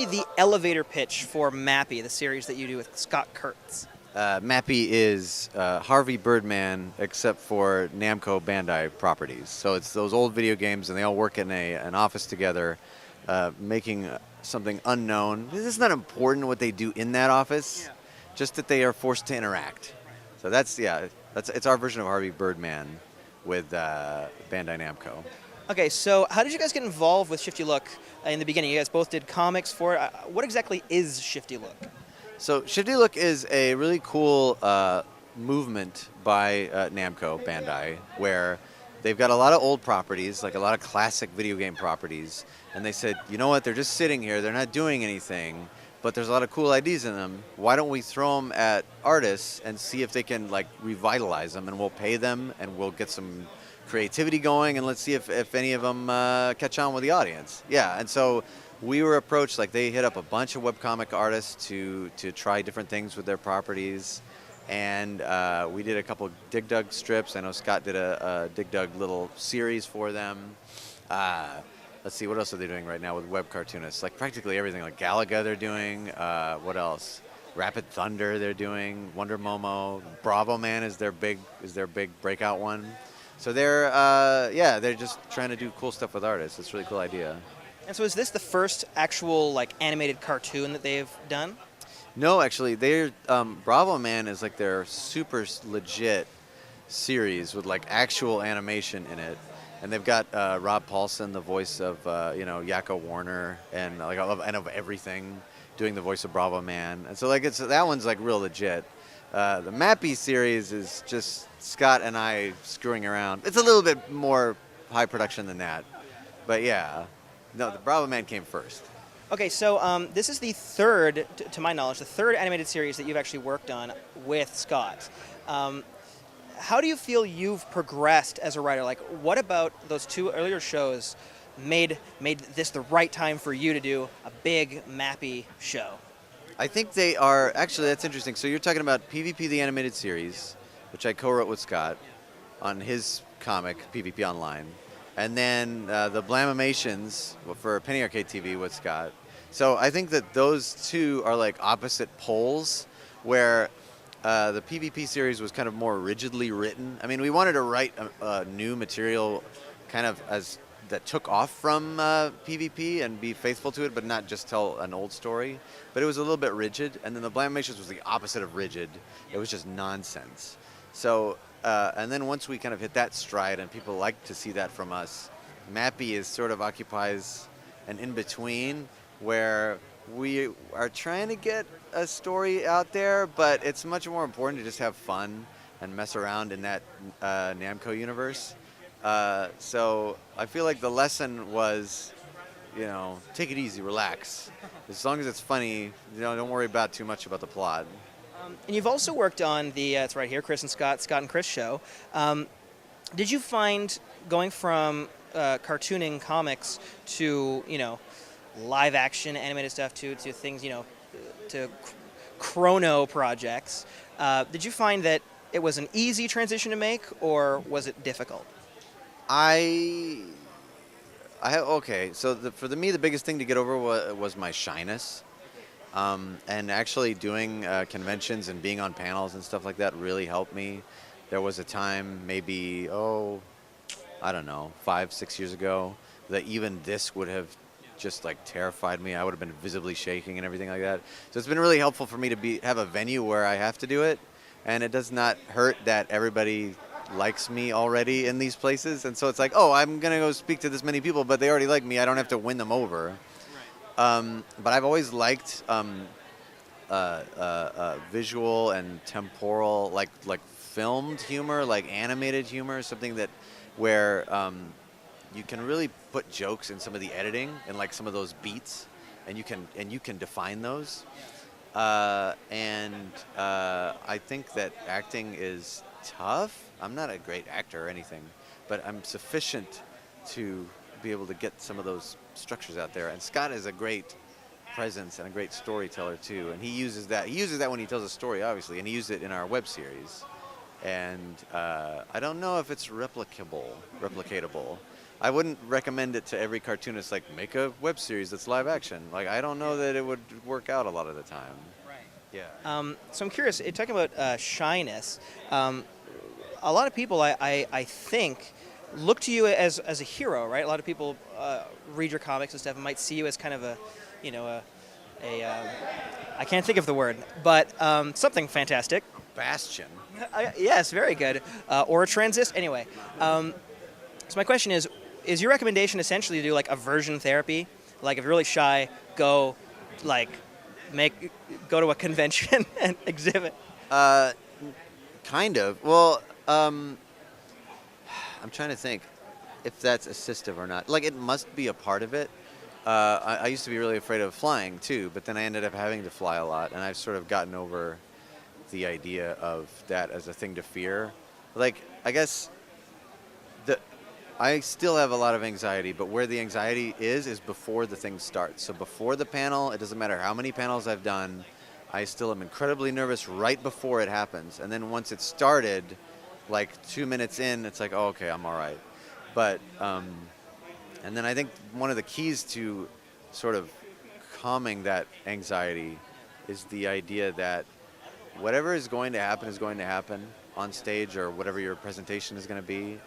me the elevator pitch for Mappy, the series that you do with Scott Kurtz. Mappy is Harvey Birdman, except for Namco Bandai properties. So it's those old video games, and they all work in an office together, making something unknown. It's not important what they do in that office, just that they are forced to interact. So it's our version of Harvey Birdman with Bandai Namco. Okay, so how did you guys get involved with Shifty Look in the beginning? You guys both did comics for it. What exactly is Shifty Look? So Shifty Look is a really cool movement by Namco Bandai, where they've got a lot of old properties, like a lot of classic video game properties, and they said, you know what, they're just sitting here, they're not doing anything, but there's a lot of cool ideas in them. Why don't we throw them at artists and see if they can like revitalize them, and we'll pay them, and we'll get some creativity going, and let's see if any of them catch on with the audience. Yeah, and so we were approached, like they hit up a bunch of webcomic artists to try different things with their properties, and we did a couple Dig Dug strips. I know Scott did a Dig Dug little series for them. Let's see, what else are they doing right now with web cartoonists? Like practically everything, like Galaga they're doing, what else? Rapid Thunder they're doing, Wonder Momo, Bravo Man is their big breakout one. So they're just trying to do cool stuff with artists. It's a really cool idea. And so is this the first actual like animated cartoon that they've done? No, actually, they're Bravo Man is like their super legit series with like actual animation in it, and they've got Rob Paulson, the voice of Yakko Warner, and like of everything, doing the voice of Bravo Man, and so like that one's like real legit. The Mappy series is just Scott and I screwing around. It's a little bit more high production than that, but yeah. No, the Bravo Man came first. Okay, so this is the third, to my knowledge, the third animated series that you've actually worked on with Scott. How do you feel you've progressed as a writer? Like, what about those two earlier shows made this the right time for you to do a big Mappy show? I think they are, actually, that's interesting. So you're talking about PvP, the animated series, which I co-wrote with Scott on his comic, PvP Online. And then the Blamimations for Penny Arcade TV with Scott. So I think that those two are like opposite poles, where the PvP series was kind of more rigidly written. I mean, we wanted to write new material kind of that took off from PvP and be faithful to it, but not just tell an old story. But it was a little bit rigid. And then the Blamimations was the opposite of rigid. It was just nonsense. So and then once we kind of hit that stride and people like to see that from us, Mappy is sort of occupies an in-between where we are trying to get a story out there, but it's much more important to just have fun and mess around in that Namco universe. So I feel like the lesson was, take it easy, relax. As long as it's funny, don't worry about too much about the plot. And you've also worked on the, it's right here, Kris and Scott and Kris show. Did you find going from cartooning comics to, live action animated stuff to things, to chrono projects, did you find that it was an easy transition to make, or was it difficult? Okay, so for me, the biggest thing to get over was my shyness. And actually doing conventions and being on panels and stuff like that really helped me. There was a time, maybe, 5-6 years ago, that even this would have just like terrified me. I would have been visibly shaking and everything like that. So it's been really helpful for me to have a venue where I have to do it, and it does not hurt that everybody likes me already in these places. And so it's like, I'm going to go speak to this many people, but they already like me. I don't have to win them over. But I've always liked visual and temporal, like filmed humor, like animated humor, something where you can really put jokes in some of the editing and like some of those beats, and you can define those. I think that acting is tough. I'm not a great actor or anything, but I'm sufficient to be able to get some of those structures out there. And Scott is a great presence and a great storyteller too, and he uses that when he tells a story, obviously, and he used it in our web series. And I don't know if it's replicatable, I wouldn't recommend it to every cartoonist. Like, make a web series that's live action. Like, I don't know that it would work out a lot of the time. Right. Yeah. So I'm curious. Talking about shyness, a lot of people I think look to you as a hero, right? A lot of people read your comics and stuff and might see you as kind of a, you know, I can't think of the word, but something fantastic. Bastion. Yes, very good. Or a transist. Anyway, so my question is your recommendation essentially to do like aversion therapy? Like if you're really shy, go to a convention and exhibit? Kind of. Well, I'm trying to think if that's assistive or not. Like, it must be a part of it. I used to be really afraid of flying, too, but then I ended up having to fly a lot, and I've sort of gotten over the idea of that as a thing to fear. Like, I guess I still have a lot of anxiety, but where the anxiety is before the thing starts. So before the panel, it doesn't matter how many panels I've done, I still am incredibly nervous right before it happens. And then once it started, like 2 minutes in, it's like, oh, okay, I'm all right. But, and then I think one of the keys to sort of calming that anxiety is the idea that whatever is going to happen on stage, or whatever your presentation is going to be.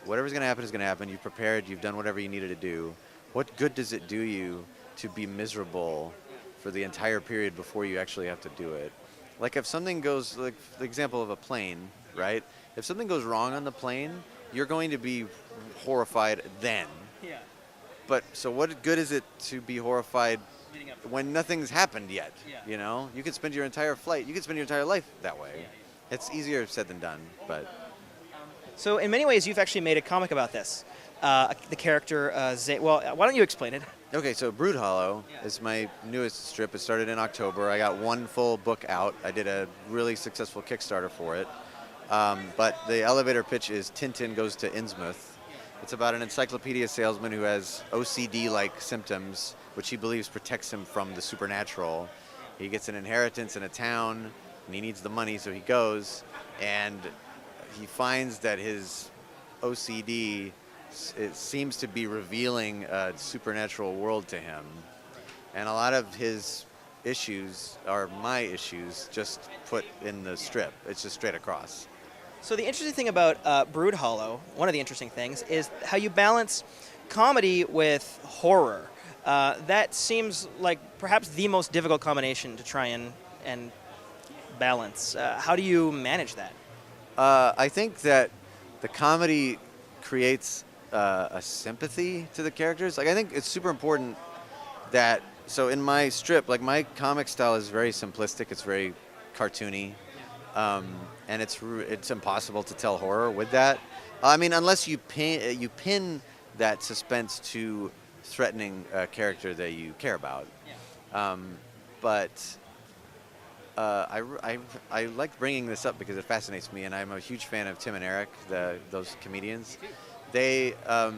Whatever's going to happen is going to happen. You've prepared. You've done whatever you needed to do. What good does it do you to be miserable for the entire period before you actually have to do it? Like if something goes, like the example of a plane, right? If something goes wrong on the plane, you're going to be horrified then. Yeah. But so what good is it to be horrified when nothing's happened yet? Yeah. You know, you could spend your entire flight, you could spend your entire life that way. It's easier said than done, but. So in many ways, you've actually made a comic about this. The character, well, why don't you explain it? Okay, so Brood Hollow is my newest strip. It started in October. I got one full book out. I did a really successful Kickstarter for it. But the elevator pitch is Tintin Goes to Innsmouth. It's about an encyclopedia salesman who has OCD-like symptoms, which he believes protects him from the supernatural. He gets an inheritance in a town, and he needs the money, so he goes, and he finds that his OCD it seems to be revealing a supernatural world to him. And a lot of his issues are my issues, just put in the strip. It's just straight across. So the interesting thing about Brood Hollow, one of the interesting things, is how you balance comedy with horror. That seems like perhaps the most difficult combination to try and balance. How do you manage that? I think that the comedy creates a sympathy to the characters. Like, I think it's super important that, so in my strip, like my comic style is very simplistic. It's very cartoony. And it's impossible to tell horror with that. I mean, unless you pin that suspense to threatening a character that you care about. But I like bringing this up because it fascinates me, and I'm a huge fan of Tim and Eric, those comedians. They had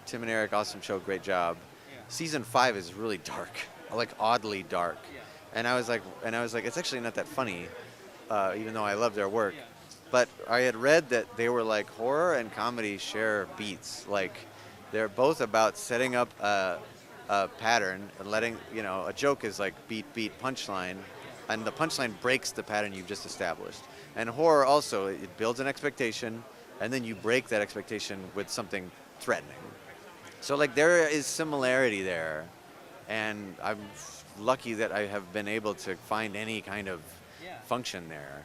Tim and Eric, awesome show, great job. Season 5 is really dark, like oddly dark. And I was like, it's actually not that funny, even though I love their work. But I had read that they were like, horror and comedy share beats. Like, they're both about setting up a pattern and letting, a joke is like beat, punchline, and the punchline breaks the pattern you've just established. And horror also, it builds an expectation, and then you break that expectation with something threatening. So like there is similarity there, and I'm lucky that I have been able to find any kind of function there.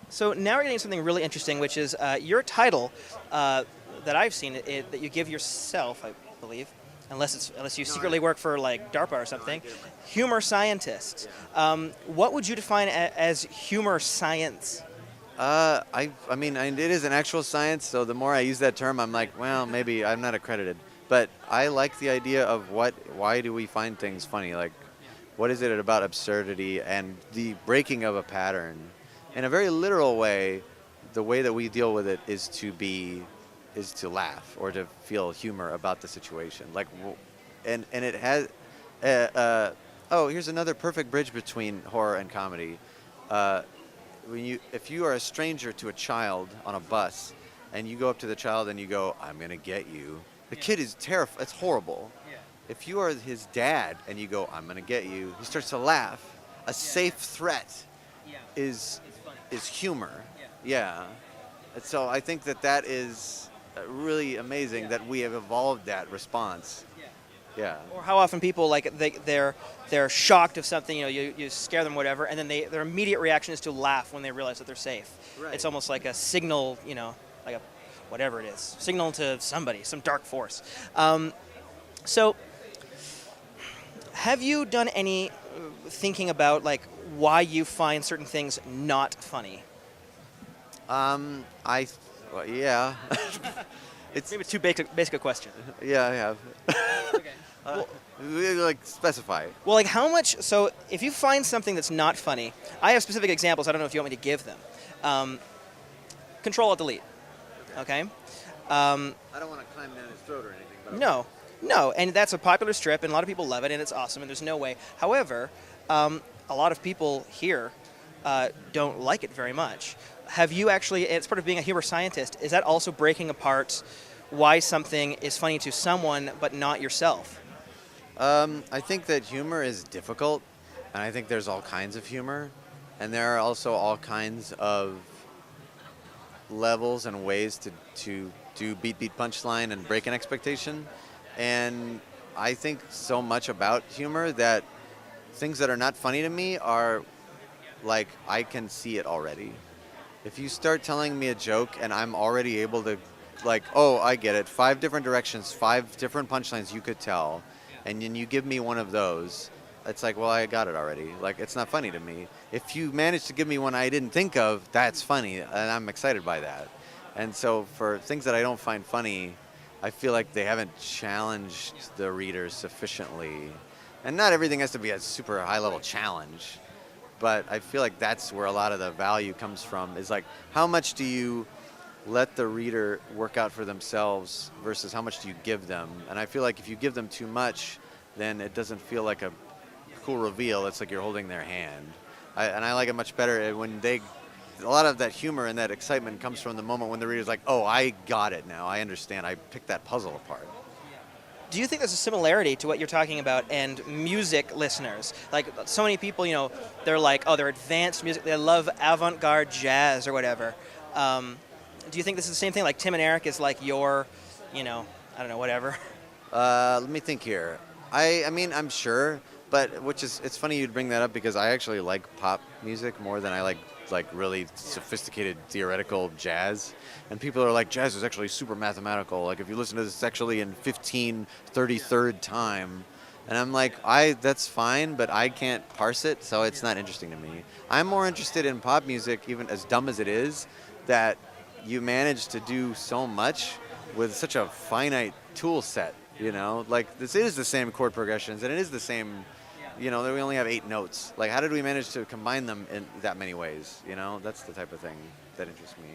So now we're getting something really interesting, which is your title that I've seen that you give yourself, I believe, unless you secretly work for like DARPA or something, humor scientist. What would you define as humor science? I mean, it is an actual science, so the more I use that term, I'm like, well, maybe I'm not accredited. But I like the idea of why do we find things funny? Like, what is it about absurdity and the breaking of a pattern? In a very literal way, the way that we deal with it is to laugh or to feel humor about the situation. Like, and it has. Here's another perfect bridge between horror and comedy. If you are a stranger to a child on a bus and you go up to the child and you go, "I'm gonna get you," the kid is terrified. It's horrible. If you are his dad and you go, "I'm gonna get you," he starts to laugh. A safe threat is humor. Yeah. And so I think that is really amazing that we have evolved that response. Yeah. Or how often people like they're shocked of something, you scare them, whatever, and then their immediate reaction is to laugh when they realize that they're safe. Right. It's almost like a signal, like a whatever it is, signal to somebody, some dark force. So, have you done any thinking about like why you find certain things not funny? Yeah. It's Maybe too basic a question. yeah, I have. Okay. Well, Like specify. Well, like how much? So if you find something that's not funny, I have specific examples. I don't know if you want me to give them. Control Alt Delete. Okay. I don't want to climb down his throat or anything. But No, and that's a popular strip, and a lot of people love it, and it's awesome, and there's no way. However, a lot of people here don't like it very much. Have you actually? It's part of being a humor scientist. Is that also breaking apart why something is funny to someone but not yourself? I think that humor is difficult, and I think there's all kinds of humor, and there are also all kinds of levels and ways to do beat punchline and break an expectation. And I think so much about humor that things that are not funny to me are like I can see it already. If you start telling me a joke and I'm already able to like, oh, I get it, 5 different directions, 5 different punchlines you could tell, and then you give me one of those, it's like, well, I got it already. Like, it's not funny to me. If you manage to give me one I didn't think of, that's funny, and I'm excited by that. And so for things that I don't find funny, I feel like they haven't challenged the readers sufficiently. And not everything has to be a super high-level challenge, but I feel like that's where a lot of the value comes from, is like, how much do you let the reader work out for themselves versus how much do you give them? And I feel like if you give them too much, then it doesn't feel like a cool reveal. It's like you're holding their hand. And I like it much better when a lot of that humor and that excitement comes from the moment when the reader's like, oh, I got it now. I understand. I picked that puzzle apart. Do you think there's a similarity to what you're talking about and music listeners? Like so many people, they're like, oh, they're advanced music. They love avant-garde jazz or whatever. Do you think this is the same thing? Like Tim and Eric is like your, I don't know, whatever. Let me think here. I mean, I'm sure, but it's funny you'd bring that up because I actually like pop music more than I like really sophisticated theoretical jazz. And people are like, jazz is actually super mathematical. Like if you listen to this actually in 33rd time. And I'm like, that's fine, but I can't parse it, so it's not interesting to me. I'm more interested in pop music, even as dumb as it is, that you manage to do so much with such a finite tool set, Like this is the same chord progressions, and it is the same, we only have 8 notes. Like how did we manage to combine them in that many ways, That's the type of thing that interests me.